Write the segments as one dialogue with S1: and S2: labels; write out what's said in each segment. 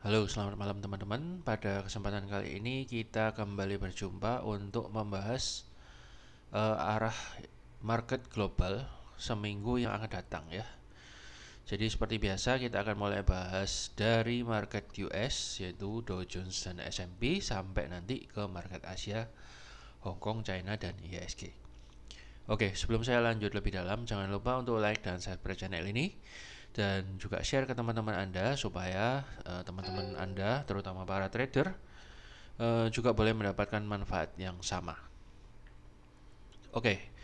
S1: Halo, selamat malam teman-teman. Pada kesempatan kali ini kita kembali berjumpa untuk membahas arah market global seminggu yang akan datang ya. Jadi seperti biasa kita akan mulai bahas dari market US yaitu Dow Jones dan S&P sampai nanti ke market Asia, Hong Kong, China dan IHSG. Oke, sebelum saya lanjut lebih dalam, jangan lupa untuk like dan subscribe channel ini dan juga share ke teman-teman Anda supaya teman-teman Anda, terutama para trader, juga boleh mendapatkan manfaat yang sama. Oke,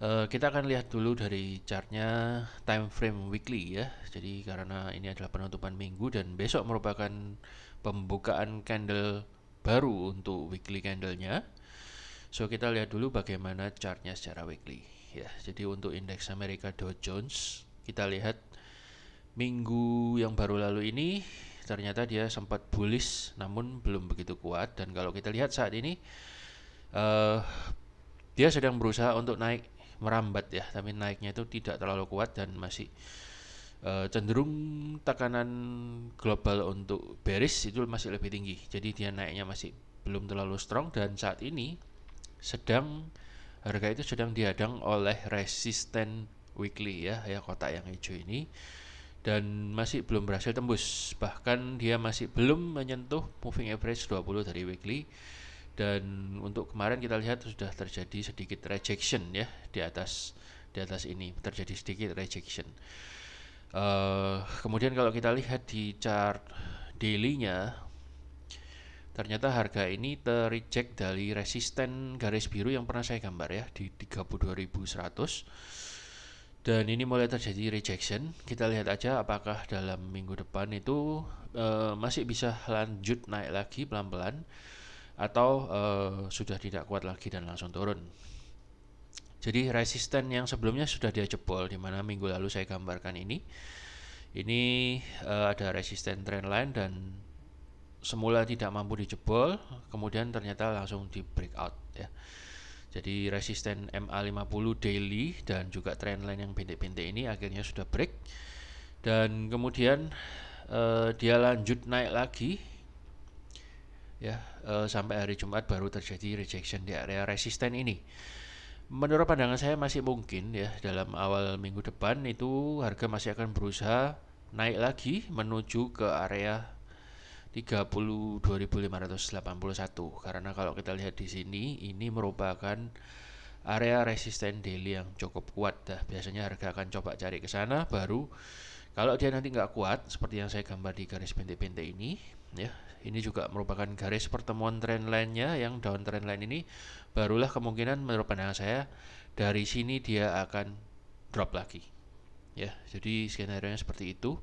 S1: kita akan lihat dulu dari chartnya time frame weekly ya. Jadi karena ini adalah penutupan minggu dan besok merupakan pembukaan candle baru untuk weekly candlenya. So kita lihat dulu bagaimana chartnya secara weekly ya. Jadi untuk indeks Amerika Dow Jones kita lihat minggu yang baru lalu ini ternyata dia sempat bullish namun belum begitu kuat, dan kalau kita lihat saat ini dia sedang berusaha untuk naik merambat ya, tapi naiknya itu tidak terlalu kuat dan masih cenderung tekanan global untuk bearish itu masih lebih tinggi. Jadi dia naiknya masih belum terlalu strong, dan saat ini harga itu sedang dihadang oleh resisten weekly ya, kotak yang hijau ini, dan masih belum berhasil tembus. Bahkan dia masih belum menyentuh moving average 20 dari weekly. Dan untuk kemarin kita lihat sudah terjadi sedikit rejection ya di atas ini terjadi sedikit rejection. Kemudian kalau kita lihat di chart daily-nya, ternyata harga ini terreject dari resisten garis biru yang pernah saya gambar ya di 32.100, dan ini mulai terjadi rejection. Kita lihat aja apakah dalam minggu depan itu masih bisa lanjut naik lagi pelan-pelan atau sudah tidak kuat lagi dan langsung turun. Jadi resisten yang sebelumnya sudah dia jebol, di mana minggu lalu saya gambarkan ini. Ini ada resisten trendline dan semula tidak mampu dijebol, kemudian ternyata langsung di breakout ya. Jadi resisten MA50 daily dan juga trendline yang pendek-pendek ini akhirnya sudah break, dan kemudian dia lanjut naik lagi ya, sampai hari Jumat baru terjadi rejection di area resisten ini. Menurut pandangan saya masih mungkin ya dalam awal minggu depan itu harga masih akan berusaha naik lagi menuju ke area 32.581, karena kalau kita lihat di sini ini merupakan area resisten daily yang cukup kuat dah. Biasanya harga akan coba cari ke sana, baru kalau dia nanti nggak kuat seperti yang saya gambar di garis pendek-pendek ini ya, ini juga merupakan garis pertemuan trendline-nya yang down trendline ini, barulah kemungkinan menurut pandangan saya dari sini dia akan drop lagi ya. Jadi skenario nya seperti itu.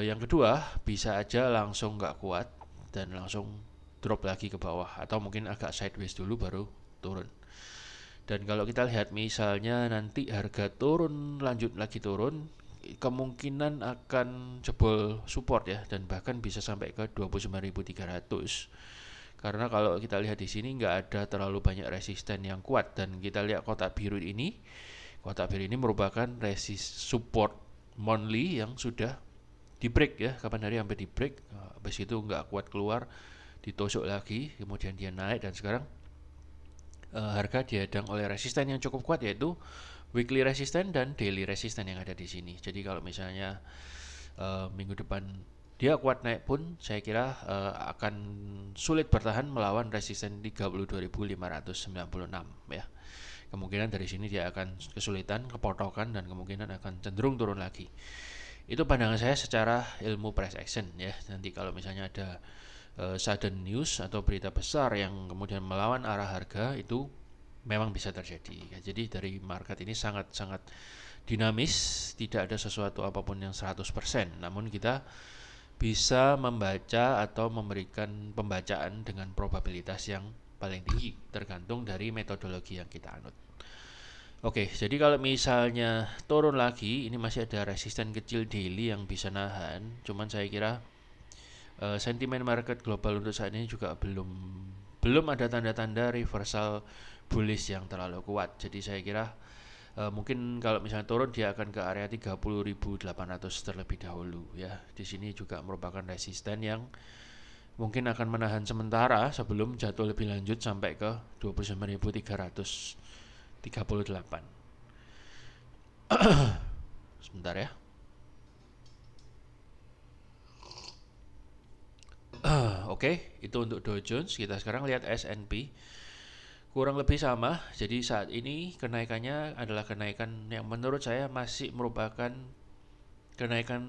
S1: Yang kedua, bisa aja langsung nggak kuat dan langsung drop lagi ke bawah, atau mungkin agak sideways dulu baru turun. Dan kalau kita lihat misalnya nanti harga turun, lanjut lagi turun, kemungkinan akan jebol support ya, dan bahkan bisa sampai ke 29.300. Karena kalau kita lihat di sini nggak ada terlalu banyak resisten yang kuat, dan kita lihat kotak biru ini merupakan support monthly yang sudah di break ya, kapan hari hampir di break, habis itu nggak kuat keluar, ditusuk lagi, kemudian dia naik, dan sekarang harga dihadang oleh resisten yang cukup kuat, yaitu weekly resisten dan daily resisten yang ada di sini. Jadi kalau misalnya minggu depan dia kuat naik pun, saya kira akan sulit bertahan melawan resisten 32.596 ya. Kemungkinan dari sini dia akan kesulitan, kepotokan, dan kemungkinan akan cenderung turun lagi. Itu pandangan saya secara ilmu price action ya. Nanti kalau misalnya ada sudden news atau berita besar yang kemudian melawan arah harga, itu memang bisa terjadi ya. Jadi dari market ini sangat-sangat dinamis, tidak ada sesuatu apapun yang 100%, namun kita bisa membaca atau memberikan pembacaan dengan probabilitas yang paling tinggi tergantung dari metodologi yang kita anut. Oke, jadi kalau misalnya turun lagi, ini masih ada resisten kecil daily yang bisa nahan. Cuman saya kira sentimen market global untuk saat ini juga belum ada tanda-tanda reversal bullish yang terlalu kuat. Jadi saya kira Mungkin kalau misalnya turun dia akan ke area 30.800 terlebih dahulu ya. Di sini juga merupakan resisten yang mungkin akan menahan sementara sebelum jatuh lebih lanjut sampai ke 29.338. Sebentar ya. Oke, itu untuk Dow Jones. Kita sekarang lihat S&P. Kurang lebih sama. Jadi saat ini kenaikannya adalah kenaikan yang menurut saya masih merupakan kenaikan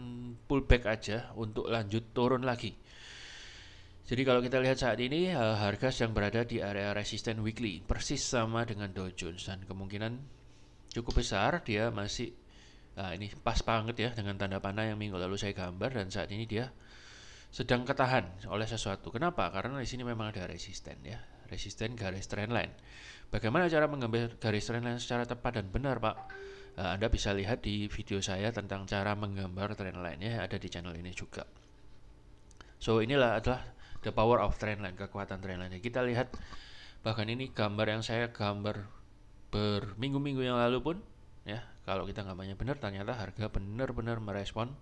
S1: pullback aja untuk lanjut turun lagi. Jadi kalau kita lihat saat ini harga sedang berada di area resisten weekly, persis sama dengan Dow Jones, dan kemungkinan cukup besar dia masih ini pas banget ya dengan tanda panah yang minggu lalu saya gambar, dan saat ini dia sedang ketahan oleh sesuatu. Kenapa? Karena di sini memang ada resisten ya, resisten garis trendline. Bagaimana cara mengambil garis trendline secara tepat dan benar, Pak? Anda bisa lihat di video saya tentang cara menggambar trendline ya, ada di channel ini juga. So inilah adalah the power of trendline, kekuatan trendline. Kita lihat bahkan ini gambar yang saya gambar berminggu-minggu yang lalu pun ya, kalau kita gambarnya benar ternyata harga benar-benar merespon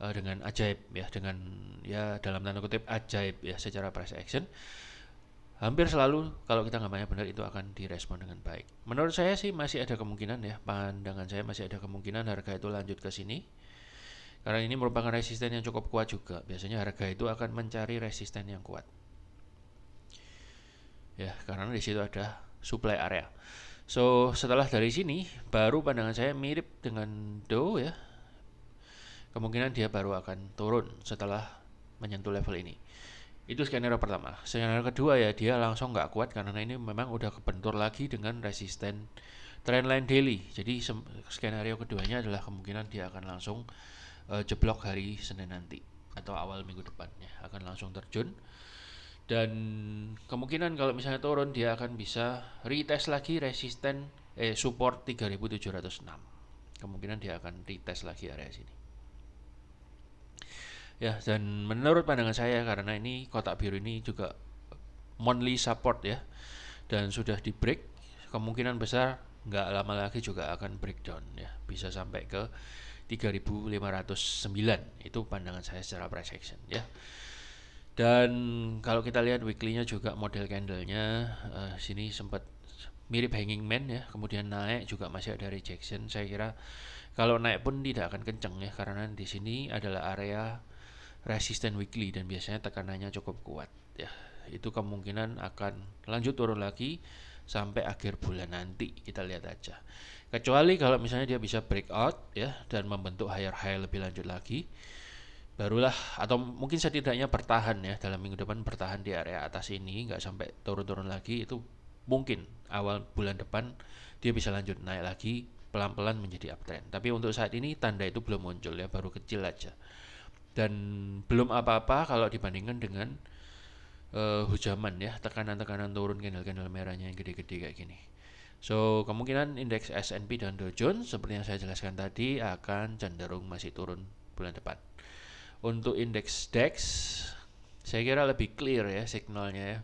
S1: dengan ajaib ya, dengan ya dalam tanda kutip ajaib ya, secara price action. Hampir selalu kalau kita gambarnya benar itu akan direspon dengan baik. Menurut saya sih masih ada kemungkinan ya, pandangan saya masih ada kemungkinan harga itu lanjut ke sini. Karena ini merupakan resisten yang cukup kuat juga. Biasanya harga itu akan mencari resisten yang kuat. Ya, karena di situ ada supply area. So, setelah dari sini baru pandangan saya mirip dengan Dow ya. Kemungkinan dia baru akan turun setelah menyentuh level ini. Itu skenario pertama. Skenario kedua ya, dia langsung nggak kuat karena ini memang udah kebentur lagi dengan resisten trendline daily. Jadi skenario keduanya adalah kemungkinan dia akan langsung jeblok hari Senin nanti atau awal minggu depan ya, akan langsung terjun. Dan kemungkinan kalau misalnya turun dia akan bisa retest lagi resisten support 3706. Kemungkinan dia akan retest lagi area sini. Ya, dan menurut pandangan saya karena ini kotak biru ini juga monthly support ya, dan sudah di break, kemungkinan besar nggak lama lagi juga akan breakdown ya, bisa sampai ke 3.509. Itu pandangan saya secara price action ya. Dan kalau kita lihat weekly-nya juga model candle-nya sini sempat mirip hanging man ya, kemudian naik juga masih ada rejection. Saya kira kalau naik pun tidak akan kenceng ya, karena di sini adalah area resisten weekly dan biasanya tekanannya cukup kuat ya. Itu kemungkinan akan lanjut turun lagi sampai akhir bulan nanti, kita lihat aja. Kecuali kalau misalnya dia bisa breakout ya dan membentuk higher high lebih lanjut lagi, barulah, atau mungkin setidaknya bertahan ya, dalam minggu depan bertahan di area atas ini, nggak sampai turun-turun lagi, itu mungkin awal bulan depan dia bisa lanjut naik lagi pelan-pelan menjadi uptrend. Tapi untuk saat ini tanda itu belum muncul ya, baru kecil aja. Dan belum apa-apa kalau dibandingkan dengan hujaman ya, tekanan-tekanan turun candle-candle merahnya yang gede-gede kayak gini. So kemungkinan indeks S&P dan Dow Jones seperti yang saya jelaskan tadi akan cenderung masih turun bulan depan. Untuk indeks DAX saya kira lebih clear ya signalnya ya,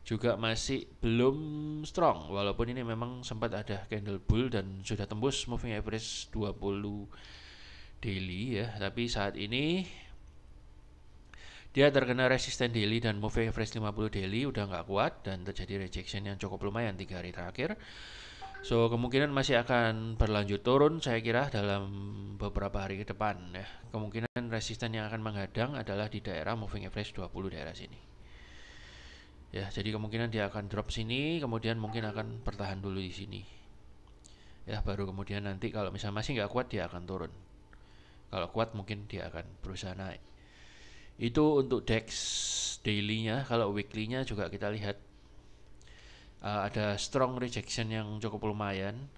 S1: juga masih belum strong, walaupun ini memang sempat ada candle bull dan sudah tembus moving average 20 daily ya, tapi saat ini dia terkena resisten daily dan moving average 50 daily udah nggak kuat dan terjadi rejection yang cukup lumayan 3 hari terakhir. So kemungkinan masih akan berlanjut turun saya kira dalam beberapa hari ke depan ya. Kemungkinan resisten yang akan menghadang adalah di daerah moving average 20 daerah sini. Ya, jadi kemungkinan dia akan drop sini, kemudian mungkin akan bertahan dulu di sini. Ya, baru kemudian nanti kalau misalnya masih nggak kuat dia akan turun. Kalau kuat mungkin dia akan berusaha naik. Itu untuk DAX daily-nya. Kalau weekly-nya juga kita lihat ada strong rejection yang cukup lumayan.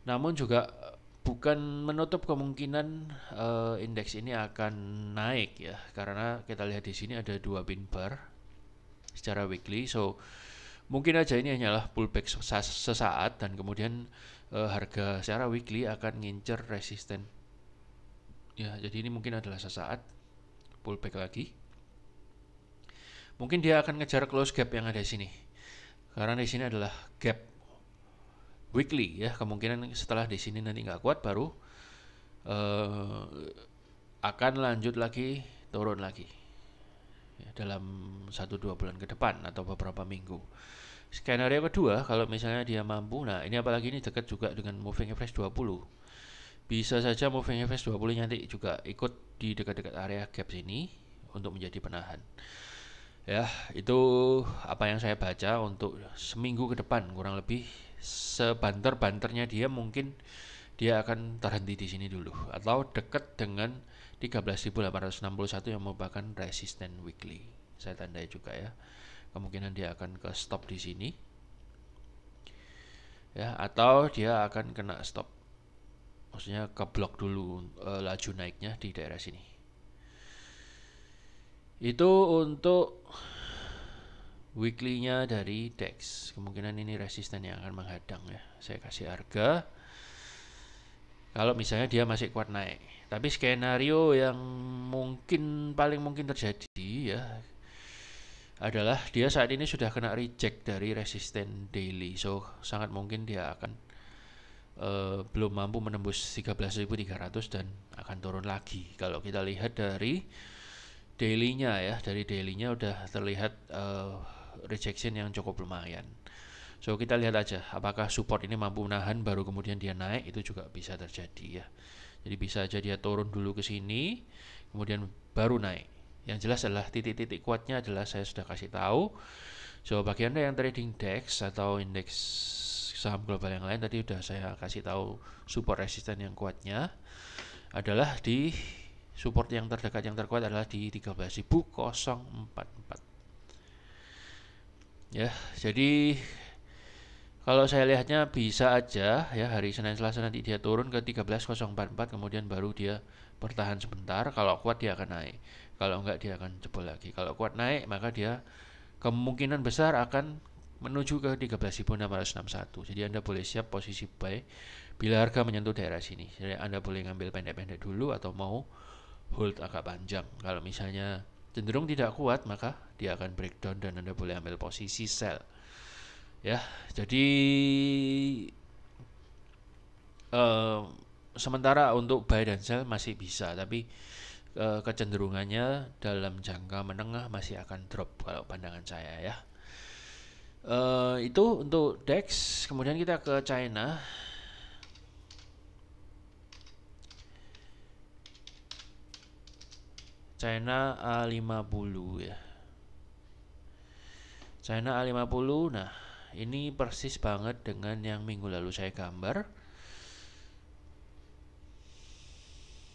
S1: Namun juga bukan menutup kemungkinan indeks ini akan naik ya, karena kita lihat di sini ada 2 pin bar secara weekly. So mungkin aja ini hanyalah pullback sesaat dan kemudian harga secara weekly akan ngincer resisten. Ya, jadi ini mungkin adalah sesaat pullback lagi. Mungkin dia akan ngejar close gap yang ada di sini. Karena di sini adalah gap weekly ya, kemungkinan setelah di sini nanti nggak kuat baru akan lanjut lagi turun lagi ya, dalam 1-2 bulan ke depan atau beberapa minggu. Skenario kedua, kalau misalnya dia mampu, nah ini apalagi ini dekat juga dengan moving average 20. Bisa saja moving average 20 nanti juga ikut di dekat-dekat area gap sini untuk menjadi penahan. Ya, itu apa yang saya baca untuk seminggu ke depan kurang lebih sebanter-banternya dia mungkin dia akan terhenti di sini dulu atau dekat dengan 13.861 yang merupakan resisten weekly. Saya tandai juga ya. Kemungkinan dia akan ke stop di sini. Ya, atau dia akan kena stop. Maksudnya ke blok dulu laju naiknya di daerah sini. Itu untuk weekly-nya dari DEX. Kemungkinan ini resisten yang akan menghadang ya. Saya kasih harga kalau misalnya dia masih kuat naik. Tapi skenario yang paling mungkin terjadi ya adalah dia saat ini sudah kena reject dari resisten daily. So sangat mungkin dia akan belum mampu menembus 13.300 dan akan turun lagi. Kalau kita lihat dari daily-nya ya, dari daily-nya udah terlihat rejection yang cukup lumayan. So kita lihat aja apakah support ini mampu menahan baru kemudian dia naik, itu juga bisa terjadi ya. Jadi bisa aja dia turun dulu ke sini kemudian baru naik. Yang jelas adalah titik-titik kuatnya adalah saya sudah kasih tahu. So bagi Anda yang trading DEX atau indeks saham global yang lain tadi udah saya kasih tahu support resisten yang kuatnya adalah di support yang terdekat yang terkuat adalah di 13.044. Ya, jadi kalau saya lihatnya bisa aja ya hari Senin Selasa nanti dia turun ke 13.044 kemudian baru dia bertahan sebentar. Kalau kuat dia akan naik. Kalau enggak dia akan jebol lagi. Kalau kuat naik maka dia kemungkinan besar akan menuju ke 13.661. Jadi Anda boleh siap posisi buy bila harga menyentuh daerah sini. Jadi Anda boleh ngambil pendek-pendek dulu atau mau hold agak panjang. Kalau misalnya cenderung tidak kuat maka dia akan breakdown dan Anda boleh ambil posisi sell. Ya, jadi sementara untuk buy dan sell masih bisa, tapi kecenderungannya dalam jangka menengah masih akan drop kalau pandangan saya ya. Itu untuk DEX. Kemudian kita ke China. China A50 ya. China A50. Nah, ini persis banget dengan yang minggu lalu saya gambar.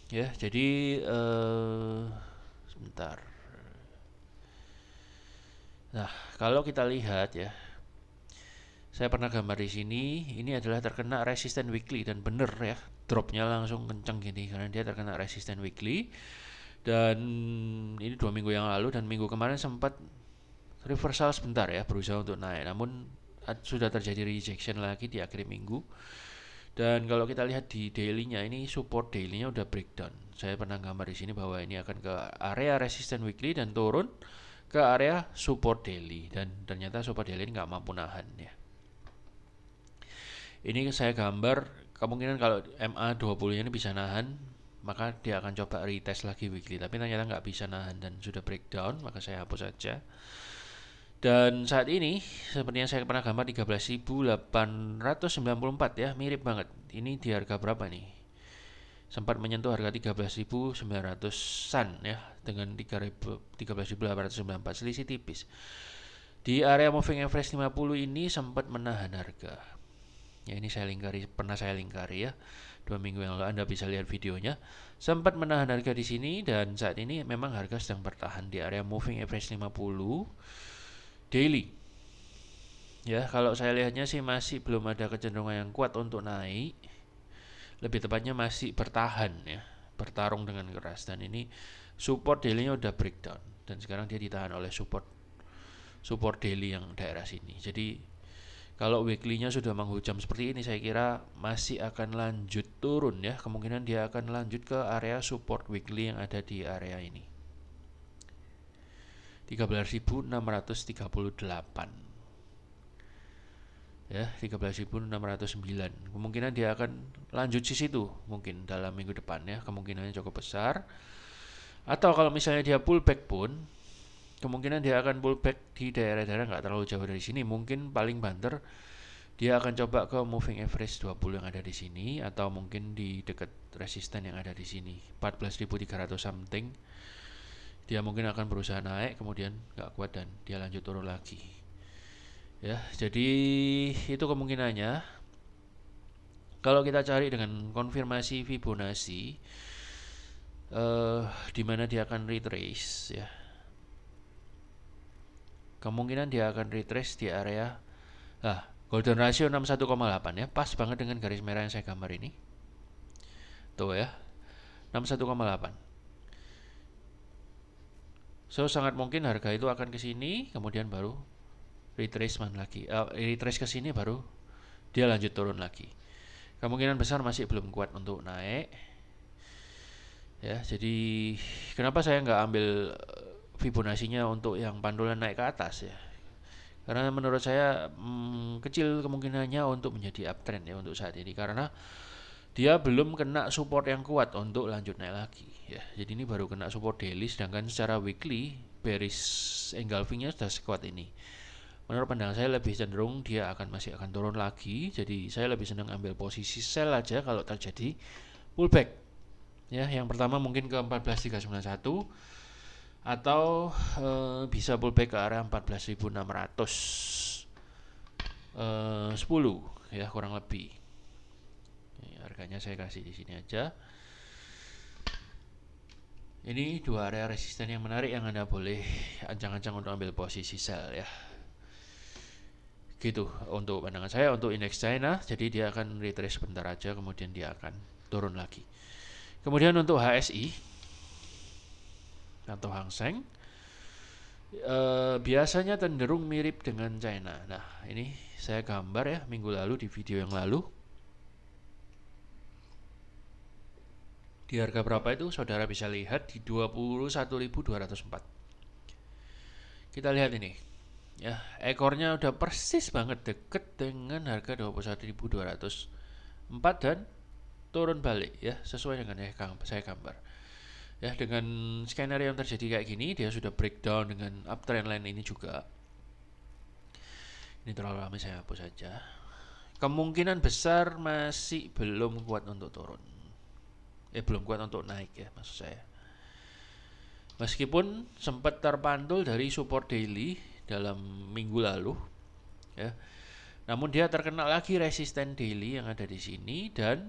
S1: Ya, jadi sebentar. Nah, kalau kita lihat ya, saya pernah gambar di sini. Ini adalah terkena resisten weekly dan bener ya, dropnya langsung kenceng gini karena dia terkena resisten weekly. Dan ini 2 minggu yang lalu dan minggu kemarin sempat reversal sebentar ya, berusaha untuk naik. Namun sudah terjadi rejection lagi di akhir minggu. Dan kalau kita lihat di daily-nya, ini support daily-nya udah breakdown. Saya pernah gambar di sini bahwa ini akan ke area resisten weekly dan turun ke area support daily, dan ternyata support daily nggak mampu nahan ya. Ini saya gambar kemungkinan kalau MA20 ini bisa nahan, maka dia akan coba retest lagi weekly, tapi ternyata nggak bisa nahan dan sudah breakdown, maka saya hapus saja. Dan saat ini seperti yang saya pernah gambar 13.894 ya, mirip banget. Ini di harga berapa nih? Sempat menyentuh harga 13.900-an ya, dengan 13.894, selisih tipis. Di area moving average 50 ini sempat menahan harga. Ya, ini pernah saya lingkari ya. 2 minggu yang lalu Anda bisa lihat videonya. Sempat menahan harga di sini dan saat ini memang harga sedang bertahan di area moving average 50 daily. Ya, kalau saya lihatnya sih masih belum ada kecenderungan yang kuat untuk naik. Lebih tepatnya masih bertahan ya, bertarung dengan keras, dan ini support daily-nya udah breakdown dan sekarang dia ditahan oleh support daily yang daerah sini. Jadi kalau weekly-nya sudah menghujam seperti ini, saya kira masih akan lanjut turun ya. Kemungkinan dia akan lanjut ke area support weekly yang ada di area ini. 13.638. ya 13.609. Kemungkinan dia akan lanjut di situ mungkin dalam minggu depan ya, kemungkinannya cukup besar. Atau kalau misalnya dia pullback pun kemungkinan dia akan pullback di daerah-daerah nggak terlalu jauh dari sini, mungkin paling banter dia akan coba ke moving average 20 yang ada di sini, atau mungkin di dekat resisten yang ada di sini 14.300 something. Dia mungkin akan berusaha naik kemudian nggak kuat dan dia lanjut turun lagi. Ya, jadi itu kemungkinannya. Kalau kita cari dengan konfirmasi Fibonacci, di mana dia akan retrace ya. Kemungkinan dia akan retrace di area golden ratio 61,8 ya, pas banget dengan garis merah yang saya gambar ini. Tuh ya, 61,8. So sangat mungkin harga itu akan ke sini, kemudian baru retracement lagi. Retrace ke sini baru dia lanjut turun lagi. Kemungkinan besar masih belum kuat untuk naik. Ya, jadi kenapa saya nggak ambil Fibonacci-nya untuk yang pantulan naik ke atas ya? Karena menurut saya kecil kemungkinannya untuk menjadi uptrend ya untuk saat ini, karena dia belum kena support yang kuat untuk lanjut naik lagi ya. Jadi ini baru kena support daily, sedangkan secara weekly bearish engulfing-nya sudah sekuat ini. Menurut pandangan saya lebih cenderung dia masih akan turun lagi. Jadi saya lebih senang ambil posisi sell aja kalau terjadi pullback. Ya, yang pertama mungkin ke 14.391 atau bisa pullback ke area 14.610 ya kurang lebih. Harganya saya kasih di sini aja. Ini dua area resisten yang menarik yang Anda boleh ancang-ancang untuk ambil posisi sell ya. Gitu untuk pandangan saya untuk indeks China. Jadi dia akan retrace sebentar aja, kemudian dia akan turun lagi. Kemudian untuk HSI atau Hang Seng, biasanya cenderung mirip dengan China. Nah, ini saya gambar ya minggu lalu di video yang lalu. Di harga berapa itu saudara bisa lihat di 21.204. Kita lihat ini. Ya, ekornya udah persis banget deket dengan harga 21.204 dan turun balik ya, sesuai dengan yang saya gambar. Ya, dengan skenario yang terjadi kayak gini, dia sudah breakdown dengan uptrend line ini juga. Ini terlalu lama, saya hapus saja. Kemungkinan besar masih belum kuat untuk turun. Belum kuat untuk naik ya, maksud saya. Meskipun sempat terpantul dari support daily dalam minggu lalu ya, namun dia terkena lagi resisten daily yang ada di sini dan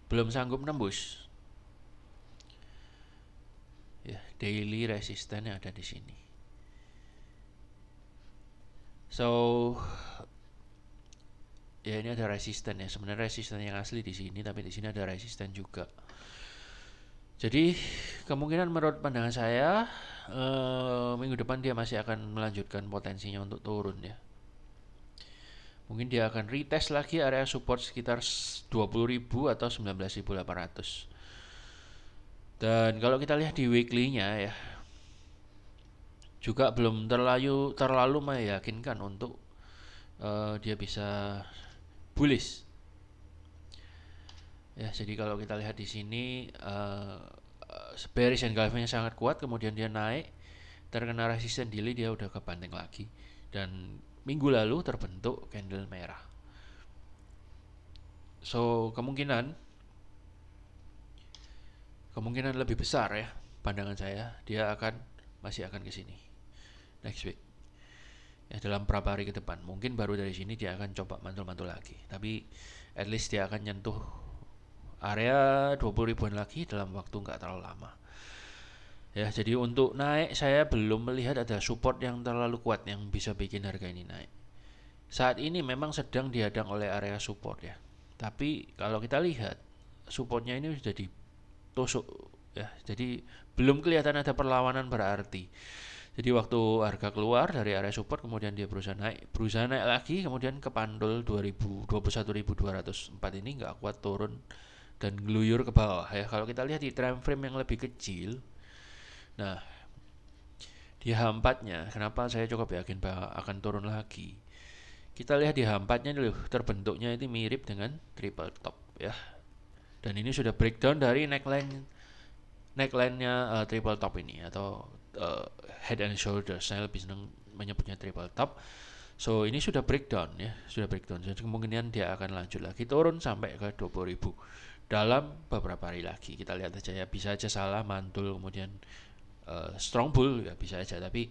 S1: belum sanggup nembus ya daily resisten yang ada di sini. So ya ini ada resisten ya, sebenarnya resisten yang asli di sini, tapi di sini ada resisten juga. Jadi kemungkinan menurut pandangan saya minggu depan dia masih akan melanjutkan potensinya untuk turun ya. Mungkin dia akan retest lagi area support sekitar 20.000 atau 19.800. Dan kalau kita lihat di weekly-nya ya, juga belum terlalu meyakinkan untuk dia bisa bullish. Ya, jadi kalau kita lihat di sini bearish engulfing sangat kuat, kemudian dia naik, terkena resisten daily, dia udah kebanting lagi. Dan minggu lalu terbentuk candle merah. So kemungkinan lebih besar ya pandangan saya, dia masih akan ke sini next week. Ya, dalam beberapa hari ke depan, mungkin baru dari sini dia akan coba mantul-mantul lagi. Tapi at least dia akan nyentuh area 20 ribuan lagi dalam waktu nggak terlalu lama. Ya, jadi untuk naik saya belum melihat ada support yang terlalu kuat yang bisa bikin harga ini naik. Saat ini memang sedang dihadang oleh area support ya. Tapi kalau kita lihat supportnya ini sudah ditusuk ya. Jadi belum kelihatan ada perlawanan berarti. Jadi waktu harga keluar dari area support, kemudian dia berusaha naik lagi, kemudian kepandul 21.204 ini nggak kuat, turun dan geluyur ke bawah ya. Kalau kita lihat di time frame yang lebih kecil, nah di H4-nya kenapa saya cukup yakin bahwa akan turun lagi, Kita lihat di H4-nya loh, terbentuknya itu mirip dengan triple top ya. Dan ini sudah breakdown dari neckline-nya triple top ini atau head and shoulders. Saya lebih senang menyebutnya triple top. So ini sudah breakdown ya, sudah breakdown. Jadi kemungkinan dia akan lanjut lagi turun sampai ke 20.000 dalam beberapa hari lagi. Kita lihat aja ya, bisa aja salah mantul kemudian strong bull ya bisa aja. Tapi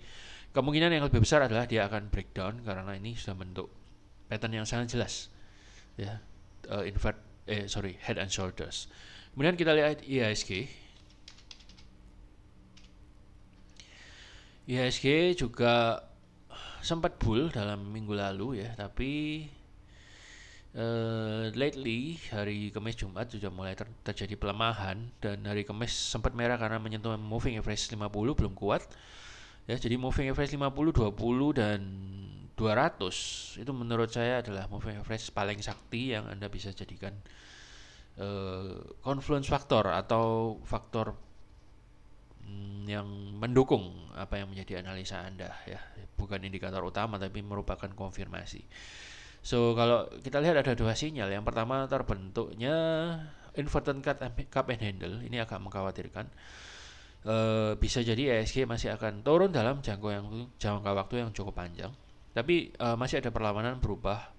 S1: kemungkinan yang lebih besar adalah dia akan breakdown karena ini sudah bentuk pattern yang sangat jelas ya, head and shoulders. Kemudian kita lihat IHSG. IHSG juga sempat bull dalam minggu lalu ya, tapi lately hari Kamis Jumat sudah mulai terjadi pelemahan, dan hari Kamis sempat merah karena menyentuh moving average 50 belum kuat ya. Jadi moving average 50, 20 dan 200 itu menurut saya adalah moving average paling sakti yang Anda bisa jadikan confluence faktor atau faktor yang mendukung apa yang menjadi analisa Anda ya, bukan indikator utama tapi merupakan konfirmasi. So kalau kita lihat ada dua sinyal. Yang pertama terbentuknya inverted cup and handle, ini agak mengkhawatirkan. Bisa jadi IHSG masih akan turun dalam jangka waktu yang cukup panjang. Tapi masih ada perlawanan berubah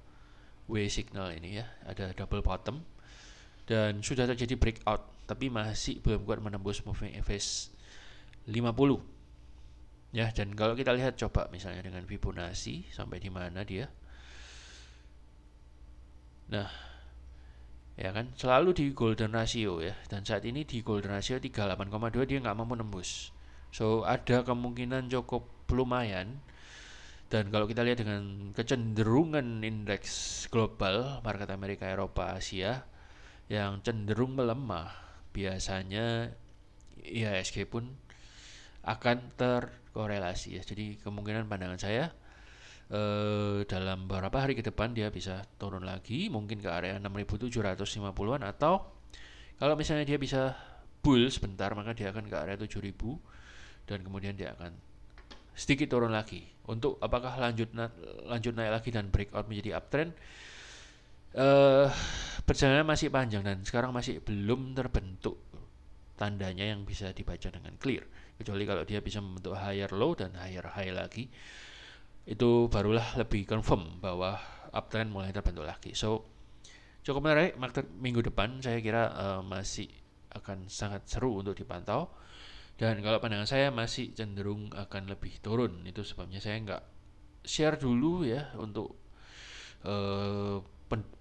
S1: W signal ini ya, ada double bottom dan sudah terjadi breakout, tapi masih belum kuat menembus moving average 50 ya. Dan kalau kita lihat coba misalnya dengan Fibonacci sampai di mana dia, nah ya kan selalu di golden ratio ya, dan saat ini di golden ratio 38,2 dia nggak mampu nembus. So ada kemungkinan cukup lumayan. Dan kalau kita lihat dengan kecenderungan indeks global market Amerika, Eropa, Asia yang cenderung melemah, biasanya IHSG pun akan terkorelasi ya. Jadi kemungkinan pandangan saya dalam beberapa hari ke depan dia bisa turun lagi mungkin ke area 6.750-an, atau kalau misalnya dia bisa bull sebentar maka dia akan ke area 7.000 dan kemudian dia akan sedikit turun lagi. Untuk apakah lanjut naik lagi dan breakout menjadi uptrend, perjalanan masih panjang dan sekarang masih belum terbentuk tandanya yang bisa dibaca dengan clear, kecuali kalau dia bisa membentuk higher low dan higher high lagi, itu barulah lebih confirm bahwa uptrend mulai terbentuk lagi. So cukup menarik market minggu depan, saya kira masih akan sangat seru untuk dipantau. Dan kalau pandangan saya masih cenderung akan lebih turun. Itu sebabnya saya nggak share dulu ya untuk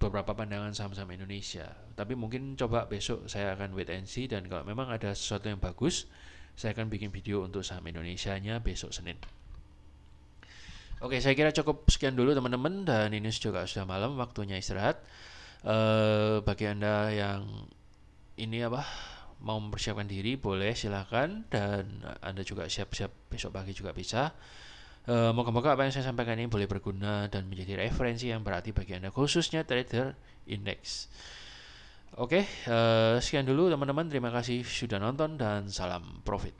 S1: beberapa pandangan saham-saham Indonesia. Tapi mungkin coba besok saya akan wait and see, dan kalau memang ada sesuatu yang bagus, saya akan bikin video untuk saham Indonesianya besok Senin. Oke, saya kira cukup sekian dulu teman-teman, dan ini juga sudah malam, waktunya istirahat. Bagi Anda yang ini mau mempersiapkan diri, boleh silahkan, dan Anda juga siap-siap besok pagi juga bisa. Moga-moga apa yang saya sampaikan ini boleh berguna dan menjadi referensi yang berarti bagi Anda, khususnya trader indeks. Oke, sekian dulu teman-teman, terima kasih sudah nonton dan salam profit.